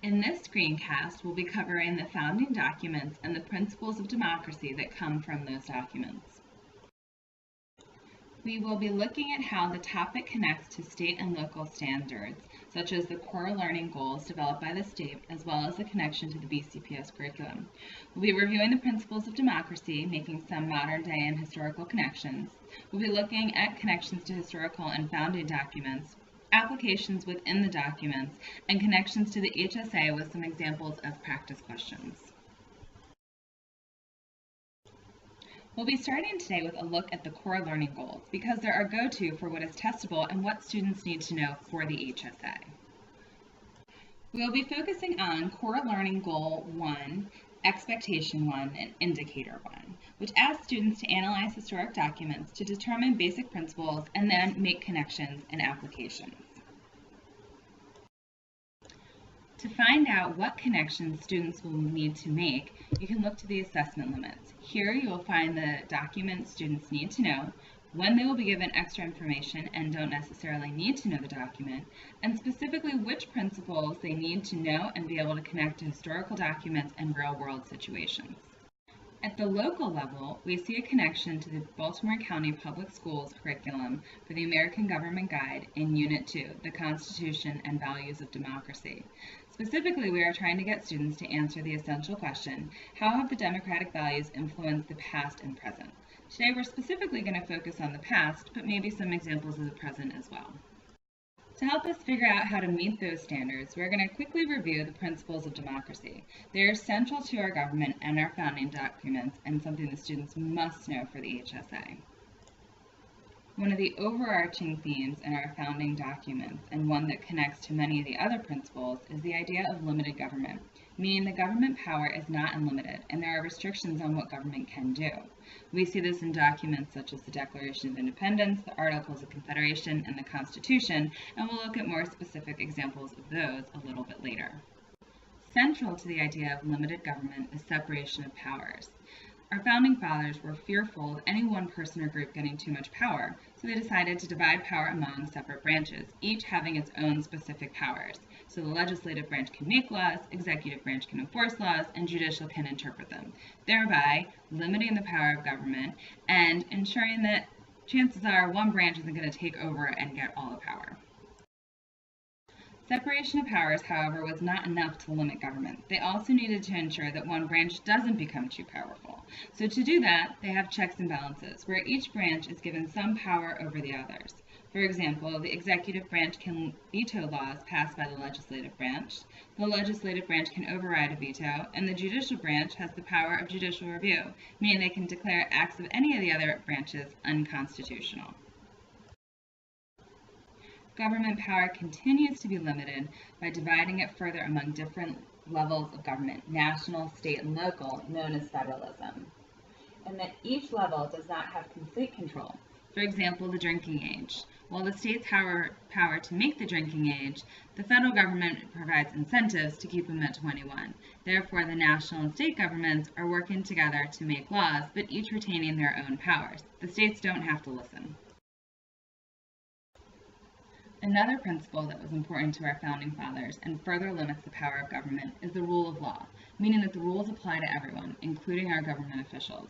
In this screencast, we'll be covering the founding documents and the principles of democracy that come from those documents. We will be looking at how the topic connects to state and local standards, such as the core learning goals developed by the state, as well as the connection to the BCPS curriculum. We'll be reviewing the principles of democracy, making some modern day and historical connections. We'll be looking at connections to historical and founding documents, applications within the documents, and connections to the HSA with some examples of practice questions. We'll be starting today with a look at the core learning goals because they're our go-to for what is testable and what students need to know for the HSA. We'll be focusing on core learning goal 1, expectation 1, and indicator 1, which asks students to analyze historic documents to determine basic principles and then make connections and applications. To find out what connections students will need to make, you can look to the assessment limits. Here you will find the documents students need to know, when they will be given extra information and don't necessarily need to know the document, and specifically which principles they need to know and be able to connect to historical documents and real-world situations. At the local level, we see a connection to the Baltimore County Public Schools curriculum for the American Government Guide in Unit 2, the Constitution and Values of Democracy. Specifically, we are trying to get students to answer the essential question, how have the democratic values influenced the past and present? Today, we're specifically going to focus on the past, but maybe some examples of the present as well. To help us figure out how to meet those standards, we're going to quickly review the principles of democracy. They are central to our government and our founding documents and something the students must know for the HSA. One of the overarching themes in our founding documents, and one that connects to many of the other principles, is the idea of limited government, meaning the government power is not unlimited and there are restrictions on what government can do. We see this in documents such as the Declaration of Independence, the Articles of Confederation, and the Constitution, and we'll look at more specific examples of those a little bit later. Central to the idea of limited government is separation of powers. Our founding fathers were fearful of any one person or group getting too much power, so they decided to divide power among separate branches, each having its own specific powers. So the legislative branch can make laws, executive branch can enforce laws, and judicial can interpret them, thereby limiting the power of government and ensuring that chances are one branch isn't going to take over and get all the power. Separation of powers, however, was not enough to limit government. They also needed to ensure that one branch doesn't become too powerful. So to do that, they have checks and balances, where each branch is given some power over the others. For example, the executive branch can veto laws passed by the legislative branch, the legislative branch can override a veto, and the judicial branch has the power of judicial review, meaning they can declare acts of any of the other branches unconstitutional. Government power continues to be limited by dividing it further among different levels of government, national, state, and local, known as federalism, and that each level does not have complete control. For example, the drinking age. While the states have power to make the drinking age, the federal government provides incentives to keep them at 21. Therefore, the national and state governments are working together to make laws, but each retaining their own powers. The states don't have to listen. Another principle that was important to our founding fathers and further limits the power of government is the rule of law, meaning that the rules apply to everyone, including our government officials.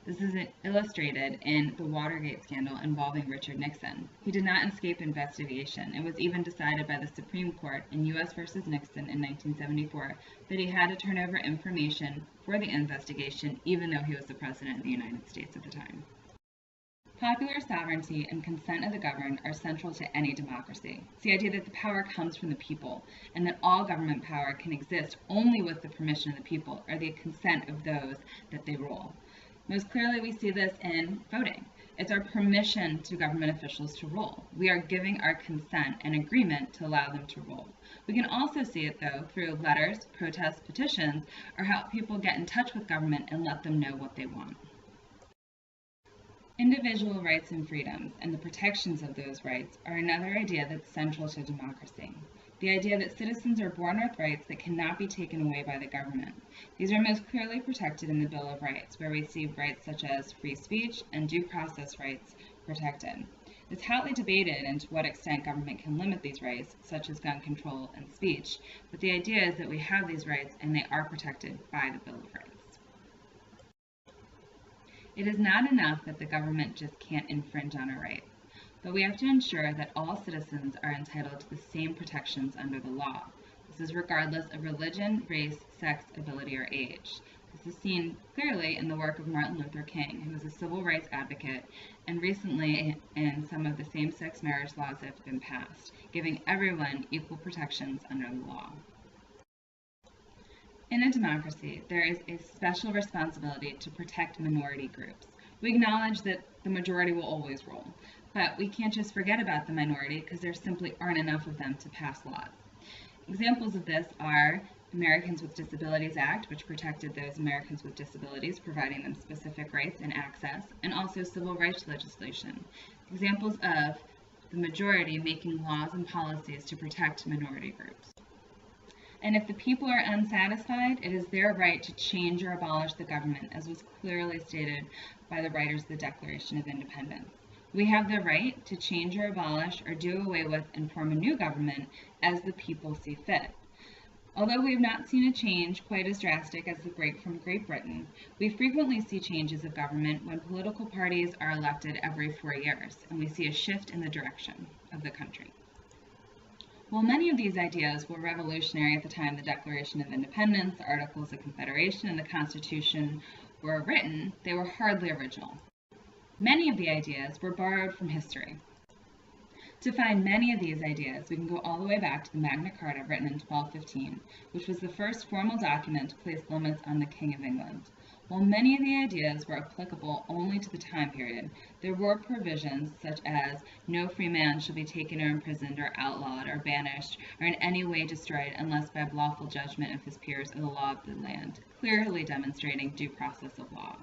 This is illustrated in the Watergate scandal involving Richard Nixon. He did not escape investigation. It was even decided by the Supreme Court in U.S. v. Nixon in 1974 that he had to turn over information for the investigation, even though he was the President of the United States at the time. Popular sovereignty and consent of the governed are central to any democracy. It's the idea that the power comes from the people, and that all government power can exist only with the permission of the people, or the consent of those that they rule. Most clearly, we see this in voting. It's our permission to government officials to rule. We are giving our consent and agreement to allow them to rule. We can also see it, though, through letters, protests, petitions, or how people get in touch with government and let them know what they want. Individual rights and freedoms and the protections of those rights are another idea that's central to democracy. The idea that citizens are born with rights that cannot be taken away by the government. These are most clearly protected in the Bill of Rights, where we see rights such as free speech and due process rights protected. It's hotly debated and to what extent government can limit these rights, such as gun control and speech, but the idea is that we have these rights and they are protected by the Bill of Rights. It is not enough that the government just can't infringe on our rights, but we have to ensure that all citizens are entitled to the same protections under the law. This is regardless of religion, race, sex, ability, or age. This is seen clearly in the work of Martin Luther King, who was a civil rights advocate, and recently in some of the same-sex marriage laws that have been passed, giving everyone equal protections under the law. In a democracy, there is a special responsibility to protect minority groups. We acknowledge that the majority will always rule, but we can't just forget about the minority because there simply aren't enough of them to pass laws. Examples of this are Americans with Disabilities Act, which protected those Americans with disabilities, providing them specific rights and access, and also civil rights legislation. Examples of the majority making laws and policies to protect minority groups. And if the people are unsatisfied, it is their right to change or abolish the government, as was clearly stated by the writers of the Declaration of Independence. We have the right to change or abolish or do away with and form a new government as the people see fit. Although we have not seen a change quite as drastic as the break from Great Britain, we frequently see changes of government when political parties are elected every 4 years, and we see a shift in the direction of the country. While many of these ideas were revolutionary at the time the Declaration of Independence, the Articles of Confederation, and the Constitution were written, they were hardly original. Many of the ideas were borrowed from history. To find many of these ideas, we can go all the way back to the Magna Carta written in 1215, which was the first formal document to place limits on the King of England. While many of the ideas were applicable only to the time period, there were provisions such as no free man shall be taken or imprisoned or outlawed or banished or in any way destroyed unless by lawful judgment of his peers or the law of the land, clearly demonstrating due process of law.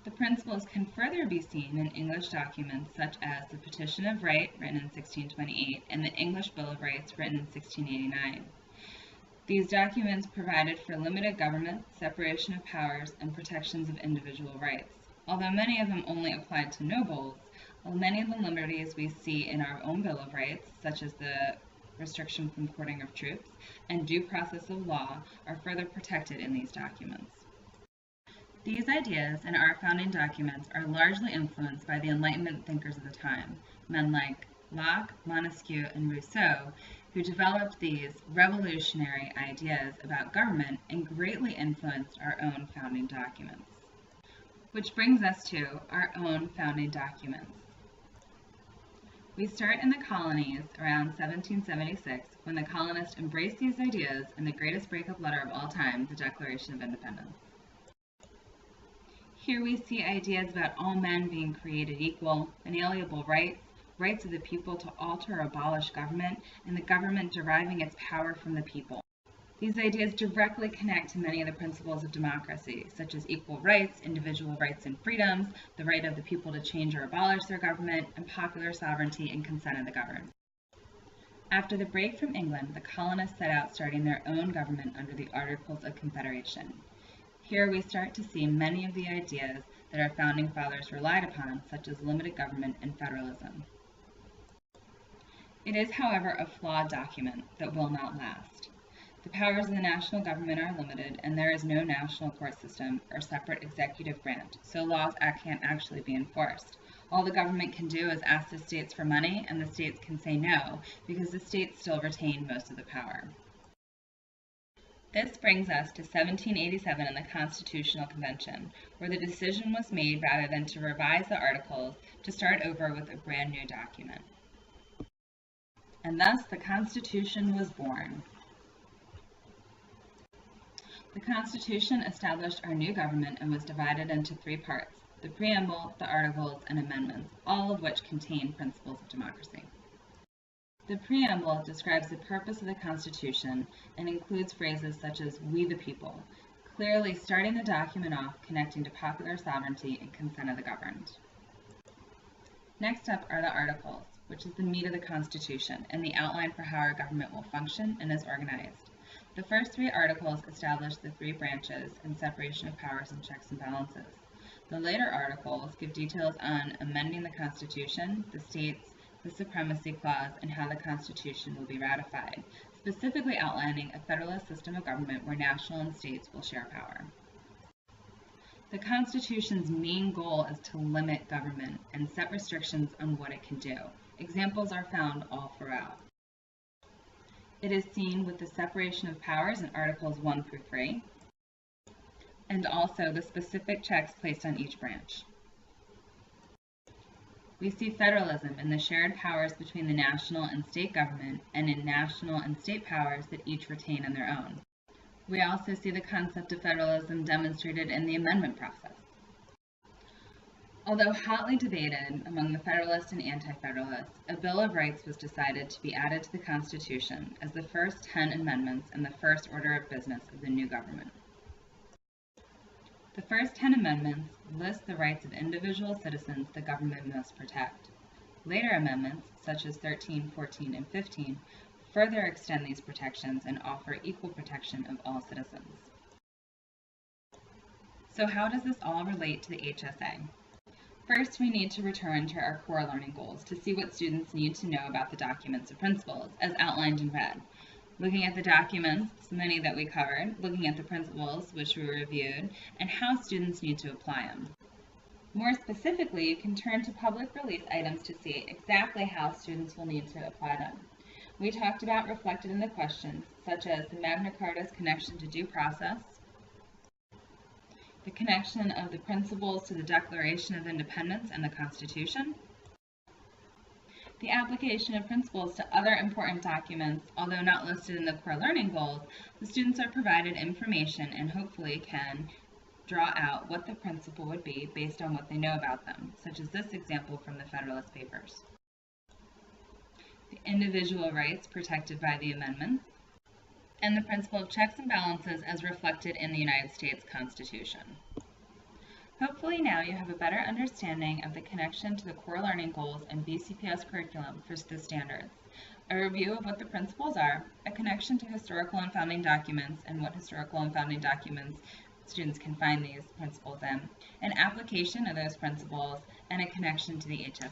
The principles can further be seen in English documents such as the Petition of Right, written in 1628, and the English Bill of Rights, written in 1689. These documents provided for limited government, separation of powers, and protections of individual rights. Although many of them only applied to nobles, many of the liberties we see in our own Bill of Rights, such as the restriction from quartering of troops and due process of law, are further protected in these documents. These ideas in our founding documents are largely influenced by the Enlightenment thinkers of the time, men like Locke, Montesquieu, and Rousseau, who developed these revolutionary ideas about government and greatly influenced our own founding documents. Which brings us to our own founding documents. We start in the colonies around 1776, when the colonists embraced these ideas in the greatest breakup letter of all time, the Declaration of Independence. Here we see ideas about all men being created equal, inalienable rights, rights of the people to alter or abolish government, and the government deriving its power from the people. These ideas directly connect to many of the principles of democracy, such as equal rights, individual rights and freedoms, the right of the people to change or abolish their government, and popular sovereignty and consent of the governed. After the break from England, the colonists set out starting their own government under the Articles of Confederation. Here we start to see many of the ideas that our founding fathers relied upon, such as limited government and federalism. It is, however, a flawed document that will not last. The powers of the national government are limited, and there is no national court system or separate executive branch, so laws can't actually be enforced. All the government can do is ask the states for money, and the states can say no, because the states still retain most of the power. This brings us to 1787 and the Constitutional Convention, where the decision was made, rather than to revise the Articles, to start over with a brand new document. And thus the Constitution was born. The Constitution established our new government and was divided into 3 parts: the preamble, the articles, and amendments, all of which contain principles of democracy. The preamble describes the purpose of the Constitution and includes phrases such as "we the people," clearly starting the document off connecting to popular sovereignty and consent of the governed. Next up are the articles, which is the meat of the Constitution and the outline for how our government will function and is organized. The first 3 articles establish the 3 branches and separation of powers and checks and balances. The later articles give details on amending the Constitution, the states, the Supremacy Clause, and how the Constitution will be ratified, specifically outlining a federalist system of government where national and states will share power. The Constitution's main goal is to limit government and set restrictions on what it can do. Examples are found all throughout. It is seen with the separation of powers in Articles 1 through 3, and also the specific checks placed on each branch. We see federalism in the shared powers between the national and state government and in national and state powers that each retain on their own. We also see the concept of federalism demonstrated in the amendment process. Although hotly debated among the Federalists and Anti-Federalists, a Bill of Rights was decided to be added to the Constitution as the first 10 amendments and the first order of business of the new government. The first 10 amendments list the rights of individual citizens the government must protect. Later amendments, such as 13, 14, and 15, further extend these protections and offer equal protection of all citizens. So how does this all relate to the HSA? First, we need to return to our core learning goals to see what students need to know about the documents and principles, as outlined in red. Looking at the documents, many that we covered, looking at the principles, which we reviewed, and how students need to apply them. More specifically, you can turn to public release items to see exactly how students will need to apply them. We talked about reflected in the questions, such as the Magna Carta's connection to due process, the connection of the principles to the Declaration of Independence and the Constitution, the application of principles to other important documents. Although not listed in the core learning goals, the students are provided information and hopefully can draw out what the principle would be based on what they know about them, such as this example from the Federalist Papers. The individual rights protected by the amendments, and the principle of checks and balances as reflected in the United States Constitution. Hopefully now you have a better understanding of the connection to the core learning goals and BCPS curriculum for the standards, a review of what the principles are, a connection to historical and founding documents and what historical and founding documents students can find these principles in, an application of those principles, and a connection to the HSA.